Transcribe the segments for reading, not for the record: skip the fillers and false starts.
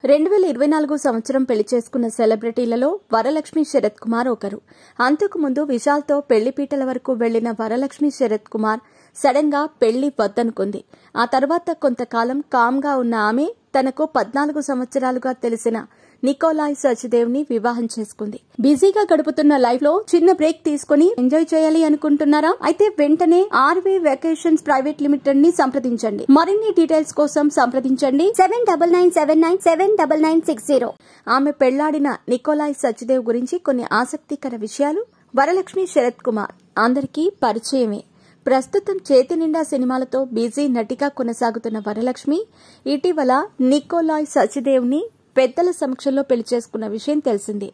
2024 సంవత్సరం పెళ్లి చేసుకున్న సెలబ్రిటీలలో వరలక్ష్మి శరత్ కుమార్ ఒకరు. అంతకుముందు విశాల్తో పెళ్లిపీటల వరకు వెళ్లిన వరలక్ష్మి శరత్ కుమార్ సడన్ గా పెళ్లి వద్దనుకుంది. ఆ తర్వాత కొంతకాలం కామ్గా ఉన్న ఆమె తనకు 14 సంవత్సరాలుగా తెలిసిన నికోలాయ్ సచ్దేవ్ ని వివాహం చేసుకుంది. బిజీగా గడుపుతున్న లైఫ్ లో చిన్న బ్రేక్ తీసుకుని ఎంజాయ్ చేయాలి అనుకుంటున్నారా? అయితే వెంటనే ఆర్వే వెకేషన్స్ ప్రైవేట్ లిమిటెడ్ ని సంప్రదించండి. మరిన్ని డీటెయిల్స్ కోసం సంప్రదించండి 7997979960. ఆమె పెళ్లాడిన నికోలాయ్ సచ్దేవ్ గురించి కొన్ని ఆసక్తికర విషయాలు. వరలక్ష్మి శరత్ కుమార్ అందరికీ పరిచయమే. ప్రస్తుతం చేతి నిండా సినిమాలతో బిజీ నటిగా కొనసాగుతున్న వరలక్ష్మి ఇటీవల నికోలాయ్ సచ్దేవ్ ని పెద్దల సమక్షంలో పెళ్లి చేసుకున్న విషయం తెలిసిందే.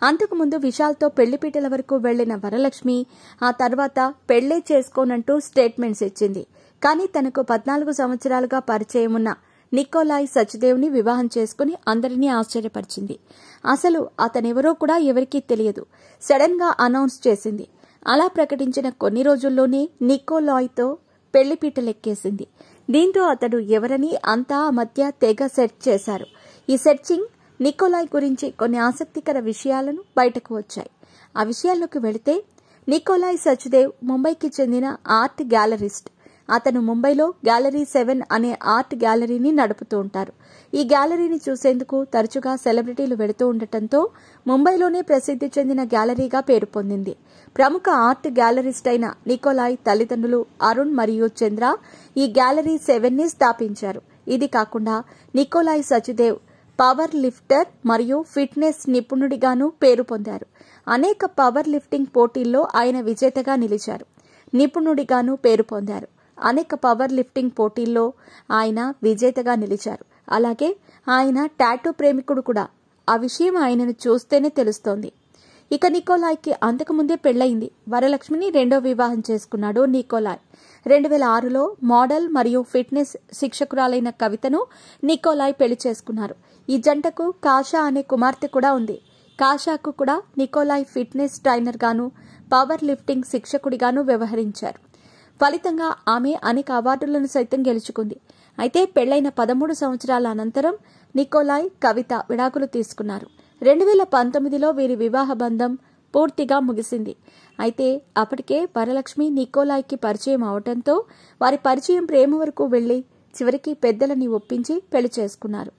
అంతకుముందు విశాల్తో పెళ్లిపీటల వరకు వెళ్లిన వరలక్ష్మి ఆ తర్వాత పెళ్లే చేసుకోనంటూ స్టేట్మెంట్స్ ఇచ్చింది. కానీ తనకు 14 సంవత్సరాలుగా పరిచయం ఉన్న నికోలాయ్ సచ్దేవ్ ని వివాహం చేసుకుని అందరినీ ఆశ్చర్యపరిచింది. అసలు అతనెవరో కూడా ఎవరికీ తెలియదు. సడన్ గా అనౌన్స్ చేసింది. అలా ప్రకటించిన కొన్ని రోజుల్లోనే నికోలాయ్తో పెళ్లిపీటలెక్కేసింది. దీంతో అతడు ఎవరని అంతా ఆ మధ్య తెగ సెర్చ్ చేశారు. ఈ సెర్చింగ్ నికోలాయ్ గురించి కొన్ని ఆసక్తికర విషయాలను బయటకు వచ్చాయి. ఆ విషయాల్లోకి వెళితే నికోలాయ్ సచ్దేవ్ ముంబైకి చెందిన ఆర్ట్ గ్యాలరిస్ట్. అతను ముంబైలో గ్యాలరీ 7 అనే ఆర్ట్ గ్యాలరీని నడుపుతూ ఉంటారు. ఈ గ్యాలరీని చూసేందుకు తరచుగా సెలబ్రిటీలు వెళుతూ ఉండటంతో ముంబైలోనే ప్రసిద్ధి చెందిన గ్యాలరీగా పేరు పొందింది. ప్రముఖ ఆర్ట్ గ్యాలరిస్ట్ అయిన నికోలాయ్ తల్లిదండ్రులు అరుణ్ మరియు చంద్ర ఈ గ్యాలరీ 7 ని స్థాపించారు. ఇది కాకుండా నికోలాయ్ సచ్దేవ్ పవర్ లిఫ్టర్ మరియు ఫిట్నెస్ నిపుణుడిగాను పేరు పొందారు. అనేక పవర్ లిఫ్టింగ్ పోటీల్లో ఆయన విజేతగా నిలిచారు. నిపుణుడిగాను పేరు పొందారు. అనేక పవర్ లిఫ్టింగ్ పోటీల్లో ఆయన విజేతగా నిలిచారు. అలాగే ఆయన టాటూ ప్రేమికుడు కూడా. ఆ విషయం ఆయనను చూస్తేనే తెలుస్తోంది. ఇక నికోలాయ్కి అంతకుముందే పెళ్లయింది. వరలక్ష్మిని రెండో వివాహం చేసుకున్నాడు నికోలాయ్. 2006లో మోడల్ మరియు ఫిట్నెస్ శిక్షకురాలైన కవితను నికోలాయ్ పెళ్లి చేసుకున్నారు. ఈ జంటకు కాషా అనే కుమార్తె కూడా ఉంది. కాషాకు కూడా నికోలాయ్ ఫిట్నెస్ ట్రైనర్ గాను పవర్ లిఫ్టింగ్ శిక్షకుడిగాను వ్యవహరించారు. ఫలితంగా ఆమె అనేక అవార్డులను సైతం గెలుచుకుంది. అయితే పెళ్లైన 13 సంవత్సరాల అనంతరం నికోలాయ్ కవిత విడాకులు తీసుకున్నారు. 2019లో వీరి వివాహ బంధం పూర్తిగా ముగిసింది. అయితే అప్పటికే వరలక్ష్మి నికోలాయ్కి పరిచయం అవడంతో వారి పరిచయం ప్రేమ వరకు వెళ్లి చివరికి పెద్దలని ఒప్పించి పెళ్లి చేసుకున్నారు.